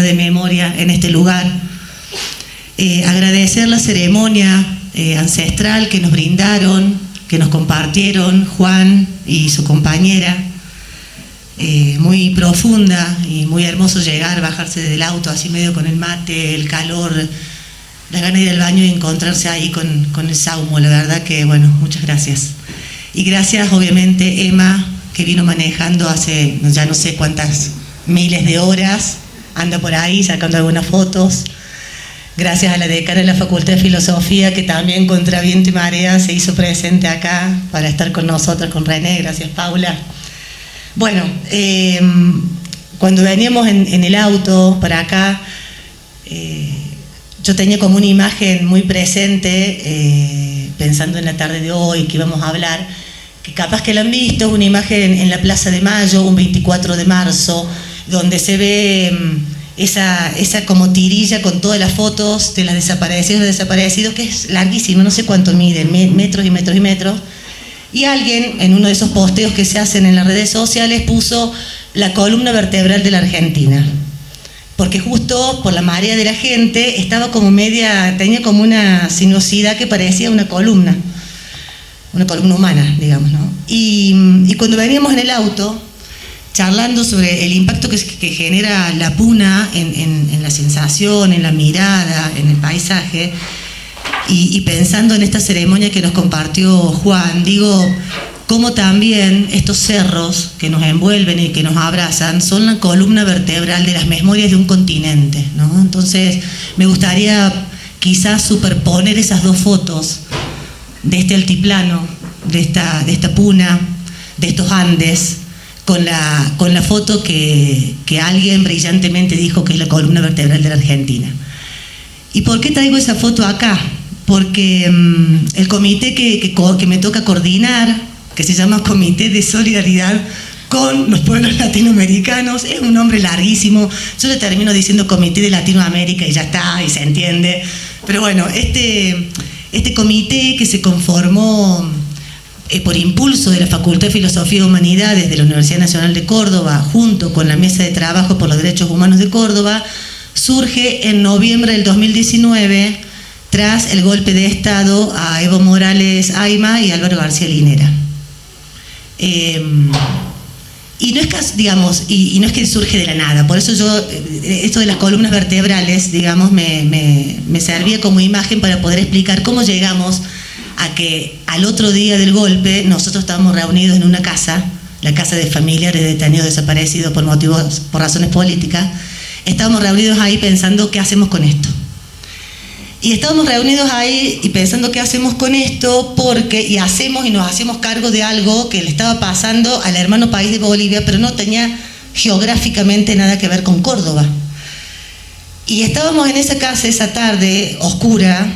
de memoria en este lugar. Agradecer la ceremonia ancestral que nos brindaron, que nos compartieron Juan y su compañera, muy profunda y muy hermoso llegar, bajarse del auto así medio con el mate, el calor, la gana de ir al baño y encontrarse ahí con el saumo. La verdad que, bueno, muchas gracias. Y gracias obviamente Emma, que vino manejando hace ya no sé cuántas miles de horas, anda por ahí sacando algunas fotos. Gracias a la decana de la Facultad de Filosofía, que también contra viento y marea se hizo presente acá para estar con nosotros, con René. Gracias, Paula. Bueno, cuando veníamos en el auto para acá, yo tenía como una imagen muy presente, pensando en la tarde de hoy, que íbamos a hablar, que capaz que la han visto, una imagen en la Plaza de Mayo, un 24 de marzo, donde se ve esa como tirilla con todas las fotos de las desaparecidos, que es larguísimo, no sé cuánto mide, metros y metros y metros. Y alguien, en uno de esos posteos que se hacen en las redes sociales, puso la columna vertebral de la Argentina. Porque justo por la marea de la gente estaba como tenía como una sinuosidad que parecía una columna humana, digamos, ¿no? Y cuando veníamos en el auto, charlando sobre el impacto que genera la puna en la sensación, en la mirada, en el paisaje, y pensando en esta ceremonia que nos compartió Juan, digo, cómo también estos cerros que nos envuelven y que nos abrazan son la columna vertebral de las memorias de un continente, ¿no? Entonces me gustaría quizás superponer esas dos fotos de este altiplano, de esta puna, de estos Andes, con la foto que alguien brillantemente dijo que es la columna vertebral de la Argentina. ¿Y por qué traigo esa foto acá? Porque el comité que me toca coordinar, que se llama Comité de Solidaridad con los Pueblos Latinoamericanos, es un nombre larguísimo. Yo le termino diciendo Comité de Latinoamérica y ya está, y se entiende. Pero bueno, este comité que se conformó por impulso de la Facultad de Filosofía y Humanidades de la Universidad Nacional de Córdoba, junto con la Mesa de Trabajo por los Derechos Humanos de Córdoba, surge en noviembre del 2019, tras el golpe de Estado a Evo Morales Ayma y Álvaro García Linera. Y no es, digamos, y no es que surge de la nada. Por eso yo, esto de las columnas vertebrales, digamos, me servía como imagen para poder explicar cómo llegamos a que al otro día del golpe nosotros estábamos reunidos en una casa, la casa de familiares de detenidos desaparecidos por razones políticas. Estábamos reunidos ahí pensando qué hacemos con esto. Y estábamos reunidos ahí y pensando qué hacemos con esto, porque nos hacemos cargo de algo que le estaba pasando al hermano país de Bolivia, pero no tenía geográficamente nada que ver con Córdoba. Y estábamos en esa casa esa tarde oscura,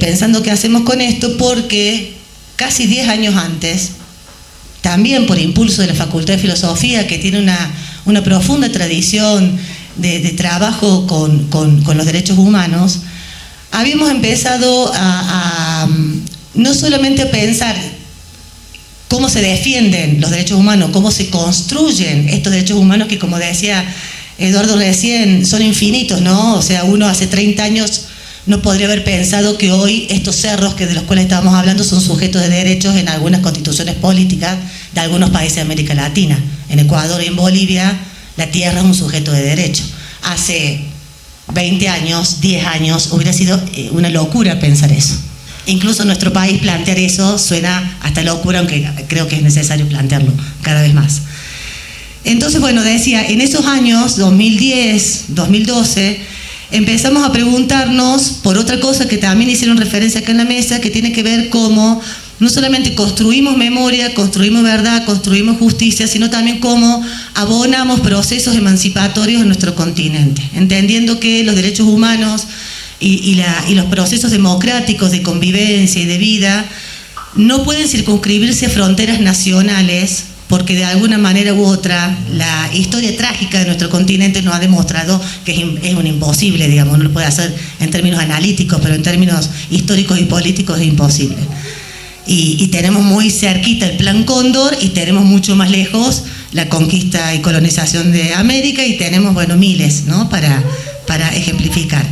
pensando qué hacemos con esto, porque casi 10 años antes, también por impulso de la Facultad de Filosofía, que tiene una profunda tradición de trabajo con los derechos humanos, habíamos empezado a no solamente a pensar cómo se defienden los derechos humanos, cómo se construyen estos derechos humanos que, como decía Eduardo recién, son infinitos, ¿no? O sea, uno hace 30 años no podría haber pensado que hoy estos cerros de los cuales estábamos hablando son sujetos de derechos en algunas constituciones políticas de algunos países de América Latina. En Ecuador y en Bolivia la tierra es un sujeto de derecho. Hace 20 años, 10 años, hubiera sido una locura pensar eso. Incluso en nuestro país plantear eso suena hasta locura, aunque creo que es necesario plantearlo cada vez más. Entonces, bueno, decía, en esos años, 2010, 2012, empezamos a preguntarnos por otra cosa que también hicieron referencia acá en la mesa, que tiene que ver cómo no solamente construimos memoria, construimos verdad, construimos justicia, sino también cómo abonamos procesos emancipatorios en nuestro continente, entendiendo que los derechos humanos y los procesos democráticos de convivencia y de vida no pueden circunscribirse a fronteras nacionales, porque de alguna manera u otra la historia trágica de nuestro continente nos ha demostrado que es un imposible, digamos, no lo puede hacer en términos analíticos, pero en términos históricos y políticos es imposible. Y tenemos muy cerquita el Plan Cóndor y tenemos mucho más lejos la conquista y colonización de América, y tenemos, bueno, miles, ¿no?, para ejemplificar.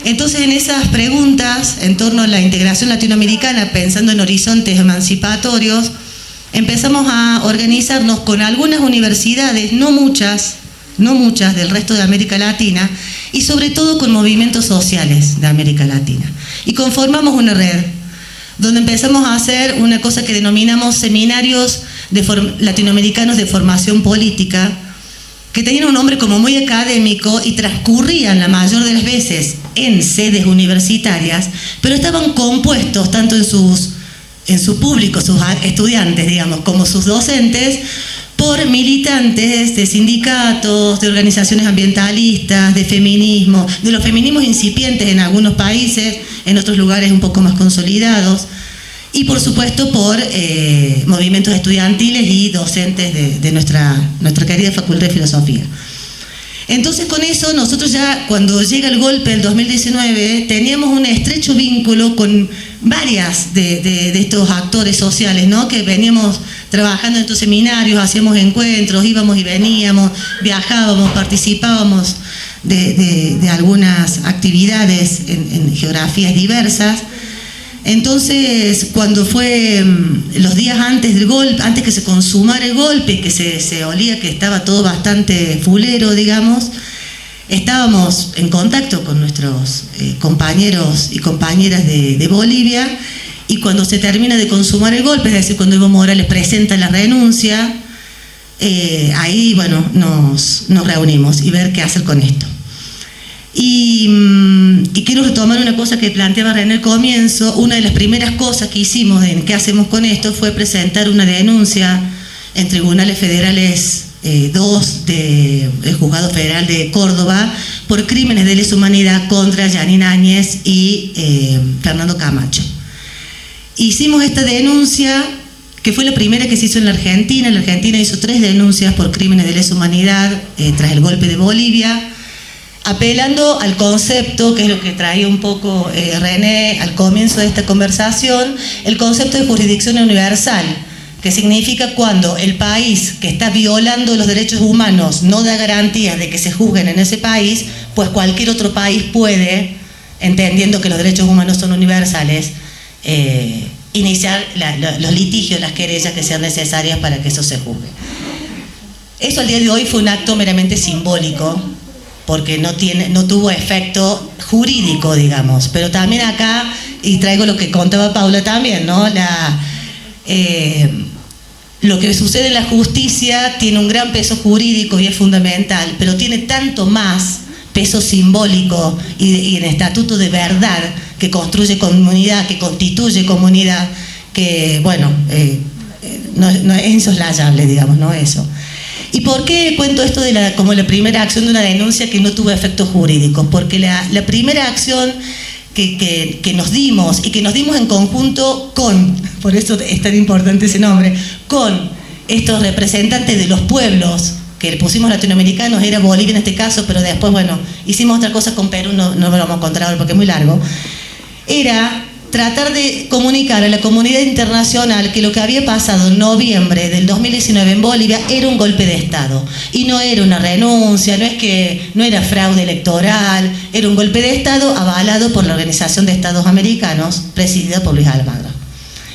Entonces, en esas preguntas en torno a la integración latinoamericana, pensando en horizontes emancipatorios, empezamos a organizarnos con algunas universidades, no muchas del resto de América Latina, y sobre todo con movimientos sociales de América Latina. Y conformamos una red, donde empezamos a hacer una cosa que denominamos seminarios latinoamericanos de formación política, que tenían un nombre como muy académico y transcurrían la mayor de las veces en sedes universitarias, pero estaban compuestos tanto en su público, sus estudiantes, digamos, como sus docentes, por militantes de sindicatos, de organizaciones ambientalistas, de feminismo, de los feminismos incipientes en algunos países, en otros lugares un poco más consolidados, y por supuesto por movimientos estudiantiles y docentes de nuestra querida Facultad de Filosofía. Entonces, con eso nosotros ya, cuando llega el golpe del 2019, teníamos un estrecho vínculo con varias de estos actores sociales, ¿no?, que veníamos trabajando en estos seminarios, hacíamos encuentros, íbamos y veníamos, viajábamos, participábamos de algunas actividades en geografías diversas. Entonces, cuando fue los días antes del golpe, antes que se consumara el golpe, que se olía que estaba todo bastante fulero, digamos, estábamos en contacto con nuestros compañeros y compañeras de Bolivia, y cuando se termina de consumar el golpe, es decir, cuando Evo Morales presenta la renuncia, ahí, bueno, nos reunimos y ver qué hacer con esto. Y quiero retomar una cosa que planteaba René al comienzo. Una de las primeras cosas que hicimos en qué hacemos con esto fue presentar una denuncia en tribunales federales, dos del Juzgado Federal de Córdoba, por crímenes de lesa humanidad contra Yanine Áñez y Fernando Camacho. Hicimos esta denuncia, que fue la primera que se hizo en la Argentina. La Argentina hizo 3 denuncias por crímenes de lesa humanidad tras el golpe de Bolivia, apelando al concepto, que es lo que traía un poco René al comienzo de esta conversación, el concepto de jurisdicción universal, que significa cuando el país que está violando los derechos humanos no da garantías de que se juzguen en ese país, pues cualquier otro país puede, entendiendo que los derechos humanos son universales, iniciar los litigios, las querellas que sean necesarias para que eso se juzgue. Eso al día de hoy fue un acto meramente simbólico, porque no tuvo efecto jurídico, digamos. Pero también acá, y traigo lo que contaba Paula también, ¿no?, lo que sucede en la justicia tiene un gran peso jurídico y es fundamental, pero tiene tanto más peso simbólico y en estatuto de verdad, que construye comunidad, que constituye comunidad, que, bueno, no es insoslayable, digamos, ¿no?, eso. ¿Y por qué cuento esto como la primera acción de una denuncia que no tuvo efectos jurídicos? Porque la primera acción que nos dimos, y que nos dimos en conjunto con, por eso es tan importante ese nombre, con estos representantes de los pueblos, que le pusimos latinoamericanos, era Bolivia en este caso, pero después, bueno, hicimos otra cosa con Perú, no me lo vamos a contar ahora porque es muy largo, era tratar de comunicar a la comunidad internacional que lo que había pasado en noviembre del 2019 en Bolivia era un golpe de Estado, y no era una renuncia, no era fraude electoral, era un golpe de Estado avalado por la Organización de Estados Americanos, presidida por Luis Almagro.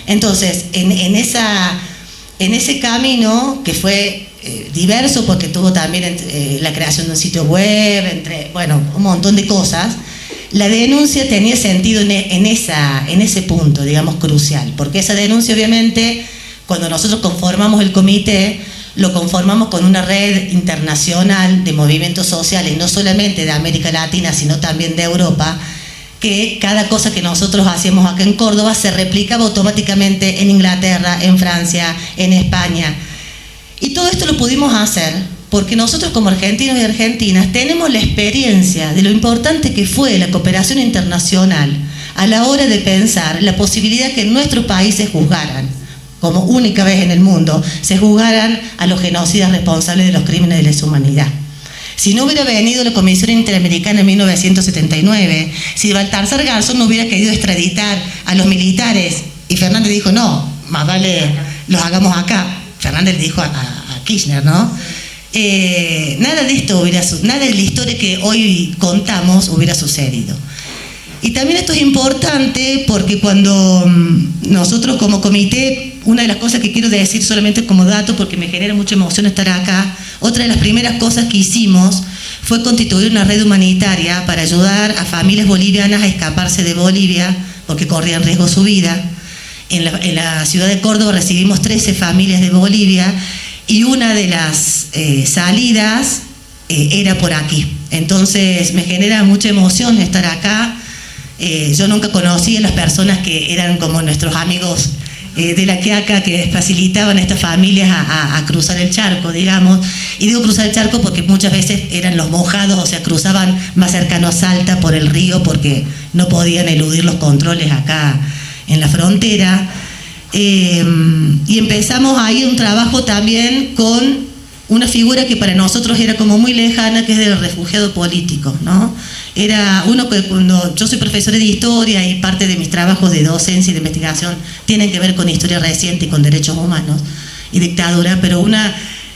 Entonces, en ese camino, que fue diverso, porque tuvo también la creación de un sitio web, bueno, un montón de cosas, la denuncia tenía sentido en ese punto, digamos, crucial, porque esa denuncia, obviamente, cuando nosotros conformamos el comité, lo conformamos con una red internacional de movimientos sociales, no solamente de América Latina, sino también de Europa, que cada cosa que nosotros hacíamos acá en Córdoba se replicaba automáticamente en Inglaterra, en Francia, en España. Y todo esto lo pudimos hacer porque nosotros, como argentinos y argentinas, tenemos la experiencia de lo importante que fue la cooperación internacional a la hora de pensar la posibilidad que en nuestros países juzgaran, como única vez en el mundo, se juzgaran a los genocidas responsables de los crímenes de lesa humanidad. Si no hubiera venido la Comisión Interamericana en 1979, si Baltasar Garzón no hubiera querido extraditar a los militares, y Fernández dijo, no, más vale los hagamos acá. Fernández le dijo a Kirchner, ¿no? Nada de esto nada de la historia que hoy contamos hubiera sucedido. Y también esto es importante porque cuando nosotros como comité, una de las cosas que quiero decir solamente como dato, porque me genera mucha emoción estar acá, otra de las primeras cosas que hicimos fue constituir una red humanitaria para ayudar a familias bolivianas a escaparse de Bolivia, porque corrían riesgo su vida. En la ciudad de Córdoba recibimos 13 familias de Bolivia y una de las salidas era por aquí. Entonces me genera mucha emoción estar acá. Yo nunca conocí a las personas que eran como nuestros amigos de la Quiaca, que facilitaban a estas familias a cruzar el charco, digamos. Y digo cruzar el charco porque muchas veces eran los mojados, o sea, cruzaban más cercano a Salta por el río porque no podían eludir los controles acá en la frontera. Y empezamos ahí un trabajo también con una figura que para nosotros era como muy lejana, que es del refugiado político, ¿no? Era uno que cuando yo soy profesora de historia y parte de mis trabajos de docencia y de investigación tienen que ver con historia reciente y con derechos humanos y dictadura, pero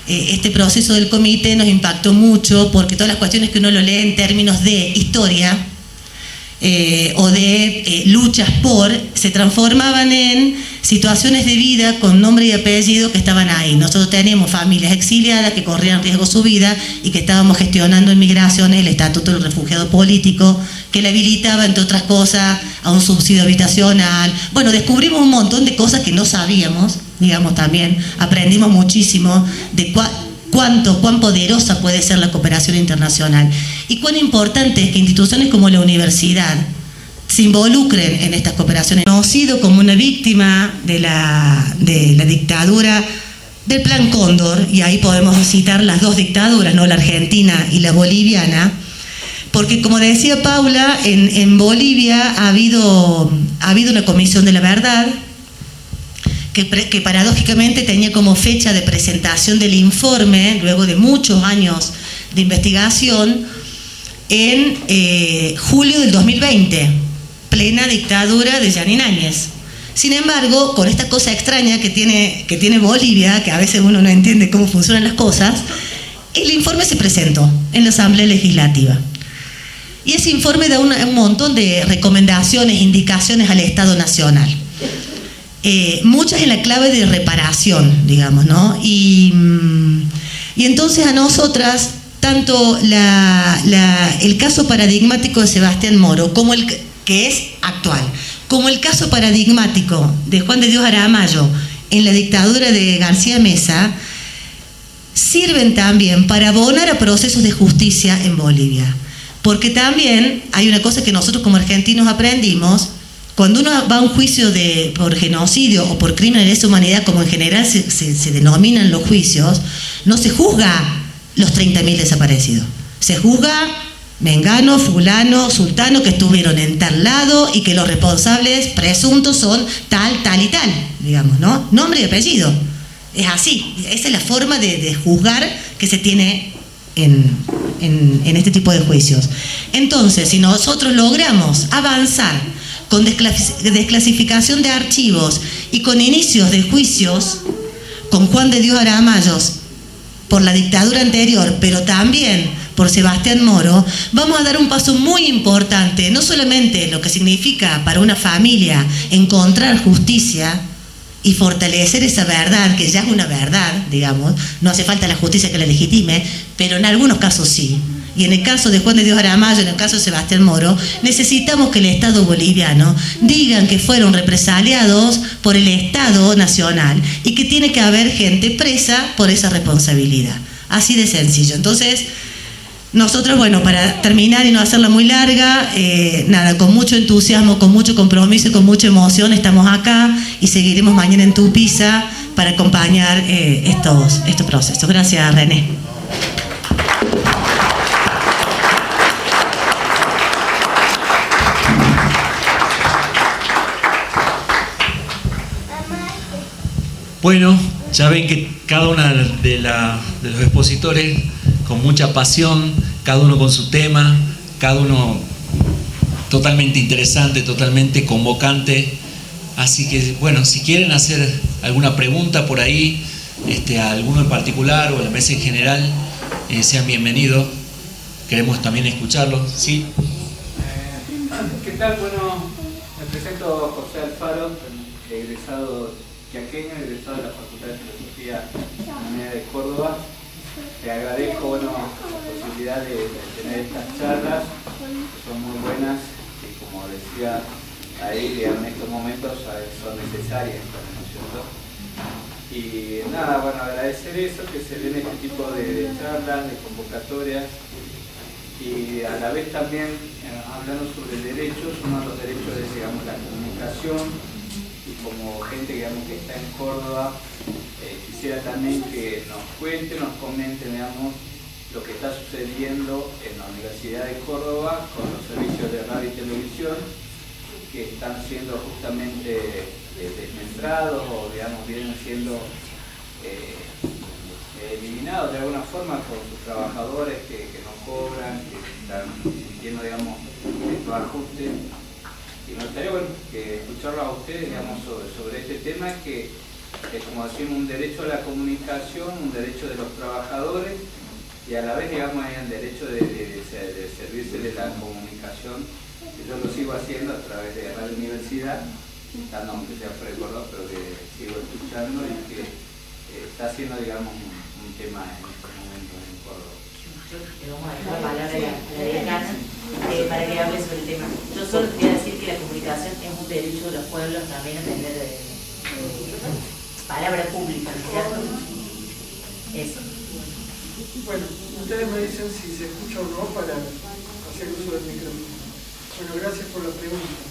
este proceso del comité nos impactó mucho porque todas las cuestiones que uno lo lee en términos de historia o de luchas se transformaban en situaciones de vida con nombre y apellido que estaban ahí. Nosotros teníamos familias exiliadas que corrían riesgo su vida y que estábamos gestionando en migraciones el estatuto del refugiado político que le habilitaba, entre otras cosas, a un subsidio habitacional. Bueno, descubrimos un montón de cosas que no sabíamos, digamos, también aprendimos muchísimo de cuán poderosa puede ser la cooperación internacional y cuán importante es que instituciones como la universidad se involucren en estas cooperaciones. Conocido como una víctima de la dictadura del Plan Cóndor, y ahí podemos citar las dos dictaduras, ¿no? La argentina y la boliviana, porque como decía Paula, en Bolivia ha habido una comisión de la verdad, que paradójicamente tenía como fecha de presentación del informe, luego de muchos años de investigación, en julio del 2020, plena dictadura de Yanin Áñez. Sin embargo, con esta cosa extraña que tiene Bolivia, que a veces uno no entiende cómo funcionan las cosas, el informe se presentó en la Asamblea Legislativa. Y ese informe da un montón de recomendaciones, indicaciones al Estado Nacional. Muchas en la clave de reparación, digamos, ¿no? Y entonces a nosotras, tanto el caso paradigmático de Sebastián Moro, como que es actual, como el caso paradigmático de Juan de Dios Aramayo en la dictadura de García Meza, sirven también para abonar a procesos de justicia en Bolivia. Porque también hay una cosa que nosotros como argentinos aprendimos: cuando uno va a un juicio por genocidio o por crimen de lesa humanidad, como en general se denominan los juicios, no se juzga los 30.000 desaparecidos. Se juzga mengano, fulano, sultano, que estuvieron en tal lado y que los responsables presuntos son tal, tal y tal, digamos, ¿no? Nombre y apellido. Es así. Esa es la forma de juzgar que se tiene en este tipo de juicios. Entonces, si nosotros logramos avanzar con desclasificación de archivos y con inicios de juicios con Juan de Dios Aramayo por la dictadura anterior, pero también por Sebastián Moro, vamos a dar un paso muy importante, no solamente lo que significa para una familia encontrar justicia y fortalecer esa verdad, que ya es una verdad, digamos, no hace falta la justicia que la legitime, pero en algunos casos sí. Y en el caso de Juan de Dios Aramayo, en el caso de Sebastián Moro, necesitamos que el Estado boliviano digan que fueron represaliados por el Estado nacional y que tiene que haber gente presa por esa responsabilidad. Así de sencillo. Entonces, nosotros, bueno, para terminar y no hacerla muy larga, nada, con mucho entusiasmo, con mucho compromiso y con mucha emoción estamos acá y seguiremos mañana en Tupiza para acompañar estos procesos. Gracias, René. Bueno, ya ven que cada una de los expositores con mucha pasión, cada uno con su tema, cada uno totalmente interesante, totalmente convocante. Así que, bueno, si quieren hacer alguna pregunta por ahí, a alguno en particular o a la mesa en general, sean bienvenidos. Queremos también escucharlos. ¿Sí? ¿Qué tal? Bueno, me presento José Alfaro, egresado yaqueño, egresado de la Facultad de Filosofía y Humanidades de Córdoba. Te agradezco la posibilidad de tener estas charlas, que son muy buenas y, como decía ahí, en estos momentos son necesarias, ¿no es cierto? Y nada, bueno, agradecer eso, que se den este tipo de charlas, de convocatorias, y a la vez también hablando sobre derechos. Uno de los derechos es, digamos, la comunicación, y como gente, digamos, que está en Córdoba, quisiera también que nos cuente, nos comente, digamos, lo que está sucediendo en la Universidad de Córdoba con los servicios de radio y televisión que están siendo justamente desmembrados, o, digamos, vienen siendo eliminados de alguna forma por sus trabajadores que no cobran, que están sintiendo, digamos, estos ajustes. Y me gustaría, bueno, que escucharlo a ustedes, digamos, sobre este tema, que es, como decimos, un derecho a la comunicación, un derecho de los trabajadores, y a la vez, digamos, hay un derecho de servirse de la comunicación, que yo lo sigo haciendo a través de Radio Universidad, aunque sea fuera de Córdoba, pero que sigo escuchando y que está siendo, digamos, un tema en estos momentos en Córdoba. Le vamos a dejar la palabra a la decana para que hable sobre el tema. Yo solo quería decir que la comunicación es un derecho de los pueblos también a tener palabra pública, ¿no es cierto? Eso. Bueno, ustedes me dicen si se escucha o no para hacer uso del micrófono. Bueno, gracias por la pregunta.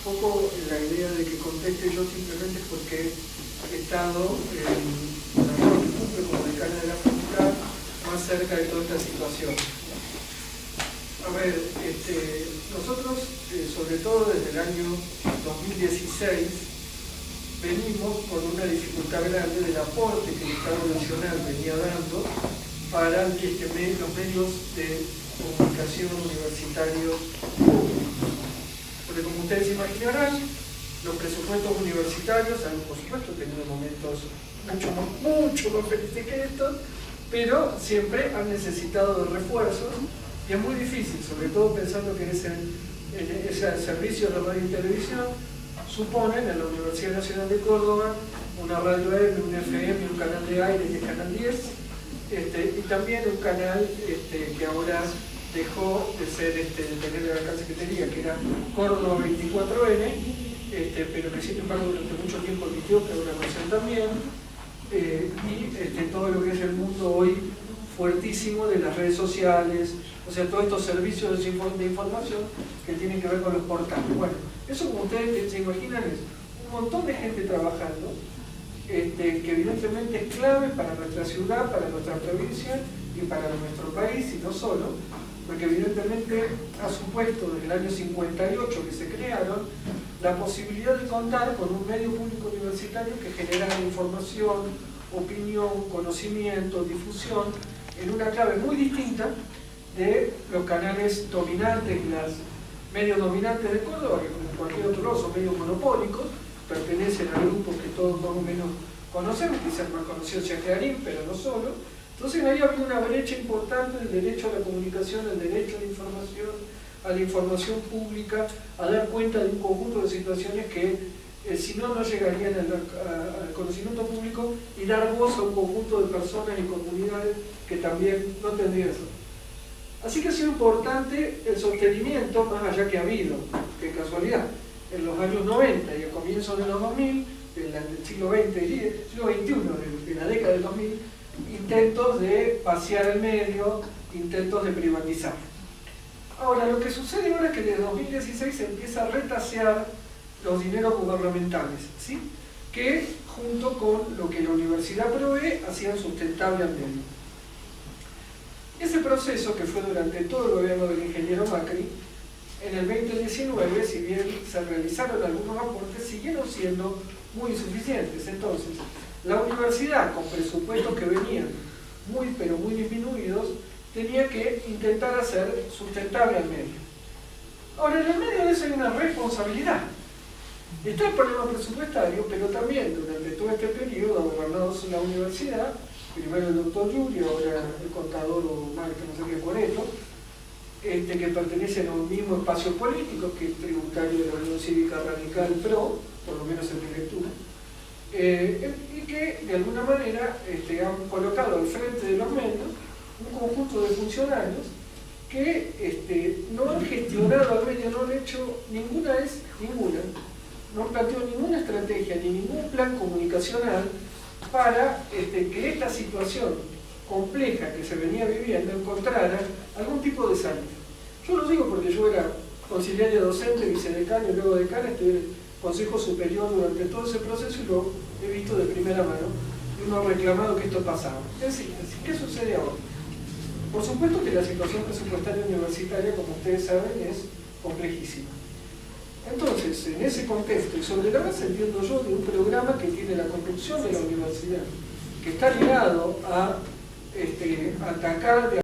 Un poco la idea de que conteste yo simplemente es porque he estado en la cumbre como decana de la facultad más cerca de toda esta situación. A ver, nosotros, sobre todo desde el año 2016, venimos con una dificultad grande del aporte que el Estado Nacional venía dando para los medios de comunicación universitarios públicos. Porque, como ustedes imaginarán, los presupuestos universitarios han, por supuesto, tenido momentos mucho más felices que estos, pero siempre han necesitado de refuerzos, y es muy difícil, sobre todo pensando que ese servicio de radio y televisión suponen en la Universidad Nacional de Córdoba una radio AM, un FM, un canal de aire, que es Canal 10, y también un canal que ahora dejó de ser, de tener el alcance que tenía, que era Córdoba 24N, pero que sin embargo durante mucho tiempo emitió programación también, y todo lo que es el mundo hoy fuertísimo de las redes sociales, o sea, todos estos servicios de información que tienen que ver con los portales. Bueno, eso, como ustedes se imaginan, es un montón de gente trabajando, que evidentemente es clave para nuestra ciudad, para nuestra provincia y para nuestro país, y no solo, porque evidentemente ha supuesto desde el año 58 que se crearon la posibilidad de contar con un medio público universitario que genera información, opinión, conocimiento, difusión, en una clave muy distinta de los canales dominantes y los medios dominantes de Córdoba, que como cualquier otro lado son medios monopólicos, pertenecen a grupos que todos más o menos conocemos, quizás más conocidos sea Clarín, pero no solo. Entonces ahí había una brecha importante del derecho a la comunicación, el derecho a la información pública, a dar cuenta de un conjunto de situaciones que si no, no llegarían al conocimiento público, y dar voz a un conjunto de personas y comunidades que también no tendrían eso. Así que ha sido importante el sostenimiento, más allá que ha habido, qué casualidad, en los años 90 y a comienzos de los 2000, del siglo XX, siglo XXI, de la década del 2000, intentos de vaciar el medio, intentos de privatizar. Ahora, lo que sucede ahora es que desde 2016 se empieza a retasear los dineros gubernamentales, ¿sí?, que junto con lo que la universidad provee hacían sustentable al medio. Ese proceso, que fue durante todo el gobierno del ingeniero Macri, en el 2019, si bien se realizaron algunos aportes, siguieron siendo muy insuficientes. Entonces, la universidad, con presupuestos que venían pero muy disminuidos, tenía que intentar hacer sustentable al medio. Ahora, en el medio de eso hay una responsabilidad. Está el problema presupuestario, pero también durante todo este periodo ha gobernado la universidad, primero el doctor Julio, ahora el contador o mal que no sé qué Coreto, que pertenecen a un mismo espacio político, que es tributario de la Unión Cívica Radical PRO, por lo menos en mi lectura, y que de alguna manera han colocado al frente de los medios un conjunto de funcionarios que no han gestionado al medio, no han hecho ninguna, no han planteado ninguna estrategia ni ningún plan comunicacional para que esta situación compleja que se venía viviendo encontrara algún tipo de salida. Yo lo digo porque yo era conciliario docente, vicedecano y luego decano, estuve en el Consejo Superior durante todo ese proceso y lo he visto de primera mano y uno ha reclamado que esto pasaba. Es decir, ¿qué sucede ahora? Por supuesto que la situación presupuestaria universitaria, como ustedes saben, es complejísima. Entonces, en ese contexto, y sobre la base, entiendo yo, de un programa que tiene la construcción de la universidad, que está ligado a atacar